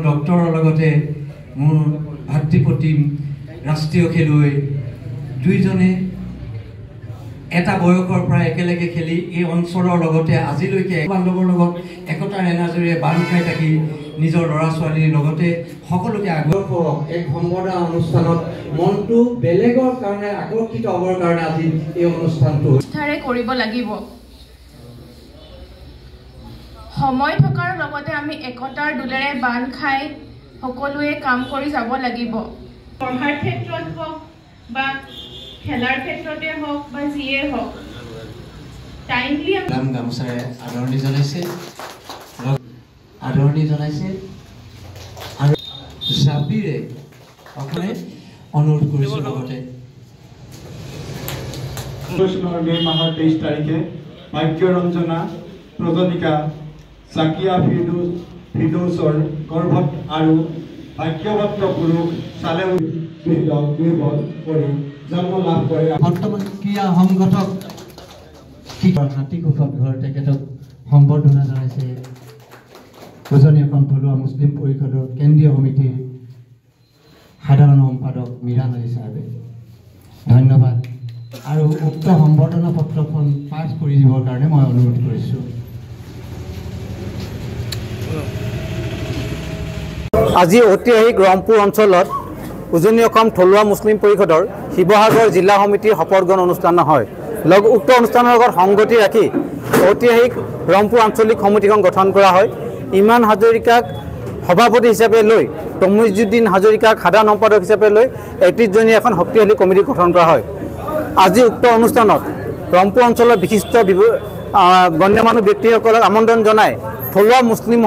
ডক্টৰৰ লগতে মোৰ ভাতৃপ্ৰতিম ৰাষ্ট্ৰীয় খেলুৱৈ দুইজনে এটা বয়সৰ পৰা একেলগে খেলি এই অঞ্চলৰ লগতে আজিলৈকে বান্ধৱৰ লগত একতাৰ এনাজৰীৰে বান্ধ খাই থাকি নিজৰ ল'ৰা ছোৱালীৰ লগতে সকলোকে আগ্ৰহ এক সম্বৰ্ধনা অনুষ্ঠানত মনটো বেলেগৰ কাৰণে আকৰ্ষিত হ'বৰ কাৰণে আজি এই অনুষ্ঠানটো কৰিব লাগিব। সময় থকাৰ লগতে আমি একতাৰ দোলেৰে বান্ধ খাই সকলোৱে কাম কৰি যাব লাগিব। পঢ়াৰ ক্ষেত্ৰত হওক বা খেলাৰ ক্ষেত্ৰতে হওক বা যিয়ে হওক টাইমলি গামোচাৰে আদৰণি জনাইছে আৰু জাপিৰে সকলোৱে অনুৰোধ কৰিছোঁ। লগতে মে মাহৰ 23 তাৰিখে ভাগ্যৰঞ্জনা প্ৰজনিকা চাকিয়া ফিৰদৌছৰ গৰ্ভত আৰু ভাগ্যৱন্ত পুৰুষ চালেও কৰি জন্ম লাভ কৰে। বৰ্তমান ক্ৰীড়া সংগঠক হাতীকোষত ঘৰ তেখেতক সম্বৰ্ধনা জনাইছে উজনি অসম থলুৱা মুছলিম পৰিষদৰ কেন্দ্ৰীয় সমিতিৰ সাধাৰণ সম্পাদক মীৰা নাৰী চাহাবে। ধন্যবাদ। আৰু উক্ত সম্বৰ্ধনা পত্ৰখন পাঠ কৰি দিবৰ কাৰণে মই অনুৰোধ কৰিছোঁ। আজি ঐতিহাসিক ৰংপুৰ অঞ্চলত উজনি অসম থলুৱা মুছলিম পৰিষদৰ শিৱসাগৰ জিলা সমিতিৰ শপত গ্ৰহণ অনুষ্ঠান হয়। উক্ত অনুষ্ঠানৰ লগত সংগতি ৰাখি ঐতিহাসিক ৰংপুৰ আঞ্চলিক সমিতিখন গঠন কৰা হয়। ইমান হাজৰিকাক সভাপতি হিচাপে লৈ তমিজুদ্দিন হাজৰিকাক সাধাৰণ সম্পাদক হিচাপে লৈ 31জনীয়া এখন শক্তিশালী কমিটি গঠন কৰা হয়। আজি উক্ত অনুষ্ঠানত ৰংপুৰ অঞ্চলৰ বিশিষ্ট গণ্যমান্য ব্যক্তিসকলক আমন্ত্ৰণ জনাই থলুৱা মুছলিম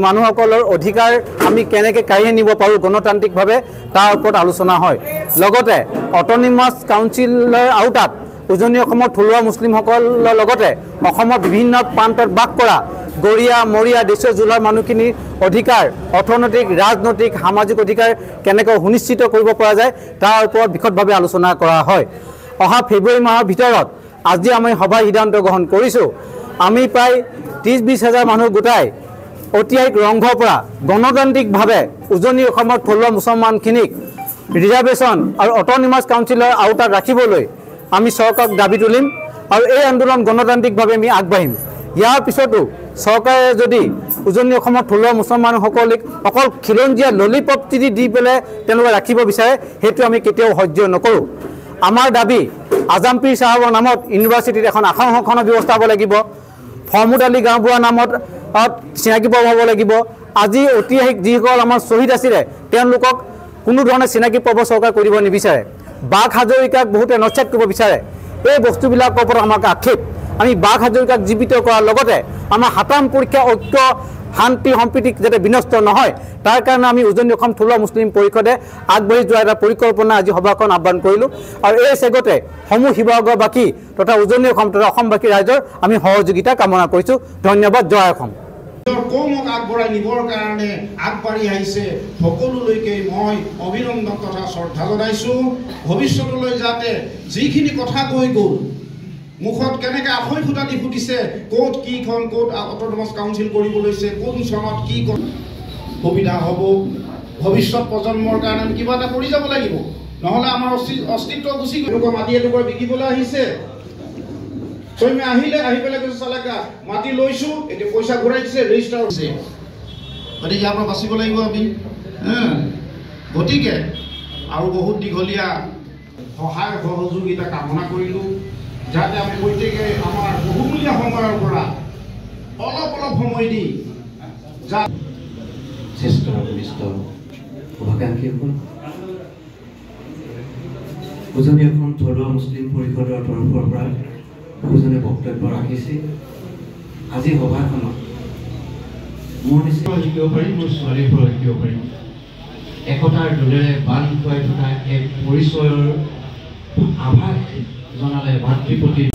মানুহসকলৰ অধিকাৰ আমি কেনেকৈ কাঢ়িয়াই নিব পাৰোঁ গণতান্ত্ৰিকভাৱে তাৰ ওপৰত আলোচনা হয়। লগতে অট'নমাছ কাউন্সিলৰ আওতাত উজনি অসমৰ থলুৱা মুছলিমসকলৰ লগতে অসমৰ বিভিন্ন প্ৰান্তত বাস কৰা গৰীয়া মৰীয়া দেশীয় জোলাৰ মানুহখিনিৰ অধিকাৰ অৰ্থনৈতিক ৰাজনৈতিক সামাজিক অধিকাৰ কেনেকৈ সুনিশ্চিত কৰিব পৰা যায় তাৰ ওপৰত বিশদভাৱে আলোচনা কৰা হয়। অহা ফেব্ৰুৱাৰী মাহৰ ভিতৰত আজি আমি সভাৰ সিদ্ধান্ত গ্ৰহণ কৰিছোঁ। আমি প্ৰায় 30-20 হাজাৰ মানুহ গোটাই ঐতিহাসিক ৰংঘৰৰ পৰা গণতান্ত্ৰিকভাৱে উজনি অসমৰ থলুৱা মুছলমানখিনিক ৰিজাৰ্ভেশ্যন আৰু অট'নমাছ কাউন্সিলৰ আওতাত ৰাখিবলৈ আমি চৰকাৰক দাবী তুলিম আৰু এই আন্দোলন গণতান্ত্ৰিকভাৱে আমি আগবাঢ়িম। ইয়াৰ পিছতো চৰকাৰে যদি উজনি অসমৰ থলুৱা মুছলমানসকলক অকল খিলঞ্জীয়া ললিপপ দি পেলাই তেওঁলোকে ৰাখিব বিচাৰে সেইটো আমি কেতিয়াও সহ্য নকৰোঁ। আমাৰ দাবী আজামপীৰ চাহাবৰ নামত ইউনিভাৰ্চিটিত এখন আসনখনৰ ব্যৱস্থা হ'ব লাগিব। ফৰ্মুদ আলী গাঁওবুঢ়াৰ নামত চিনাকি পৰ্ব হ'ব লাগিব। আজি ঐতিহাসিক যিসকল আমাৰ শ্বহীদ আছিলে তেওঁলোকক কোনো ধৰণে চিনাকি পৰ্ব চৰকাৰ কৰিব নিবিচাৰে। বাঘ হাজৰিকাক বহুতে নচ্ছেদ কৰিব বিচাৰে। এই বস্তুবিলাকৰ ওপৰত আমাক আক্ষেপ। আমি বাঘ হাজৰিকাক জীৱিত কৰাৰ লগতে আমাৰ সাতাম পৰীক্ষা ঐক্য শান্তি সম্প্ৰীতি যাতে বিনষ্ট নহয় তাৰ কাৰণে আমি উজনি অসম থলুৱা মুছলিম পৰিষদে আগবাঢ়ি যোৱা এটা পৰিকল্পনা আজি সভাখন আহ্বান কৰিলোঁ। আৰু এই চেগতে সমূহ শিৱসাগৰবাসী তথা উজনি অসম তথা অসমবাসী ৰাইজৰ আমি সহযোগিতা কামনা কৰিছোঁ। ধন্যবাদ। জয় অসম। কৌমক আগবঢ়াই নিবৰ কাৰণে আগবাঢ়ি আহিছে সকলোলৈকে মই অভিনন্দন তথা শ্ৰদ্ধা জনাইছোঁ। ভৱিষ্যতলৈ যাতে যিখিনি কথা কৈ গ'ল মুখত কেনেকৈ আখৈ ফুটা দি ফুটিছে ক'ত কিখন ক'ত অট'নমাছ কাউন্সিল কৰিব লৈছে কোন চনত কি সুবিধা হ'ব ভৱিষ্যত প্ৰজন্মৰ কাৰণে আমি কিবা এটা কৰি যাব লাগিব। নহ'লে আমাৰ অস্তিত্ব গুচি গ'ল। মাটি এটুকুৰা বিকিবলৈ আহিছে চৈমে আহিলে আহি পেলাই কৈছে চালাকা মাটি লৈছোঁ এতিয়া পইচা ঘূৰাই দিছে ৰেজিষ্টাৰ হৈছে। গতিকে ইয়াৰ পৰা বাচিব লাগিব আমি। গতিকে আৰু বহুত দীঘলীয়া সহায় সহযোগিতা কামনা কৰিলোঁ যাতে আমি প্ৰত্যেকে আমাৰ বহুমূলীয়া সময়ৰ পৰা অলপ সময় দি শ্ৰেষ্ঠ কনিষ্ঠ শুভাকাংক্ষীসকল উজনি অসম থলুৱা মুছলিম পৰিষদৰ তৰফৰ পৰা বহুজনে বক্তব্য ৰাখিছে। আজি সভাখনত মোৰ নিশ্চয় শিকিব পাৰিম মোৰ ছোৱালীৰ পৰা শিকিব পাৰিম। একতাৰ দোলেৰে বান্ধ খুৱাই থকা এক পৰিচয়ৰ আভাস জনালে ভাতৃপ্ৰতিম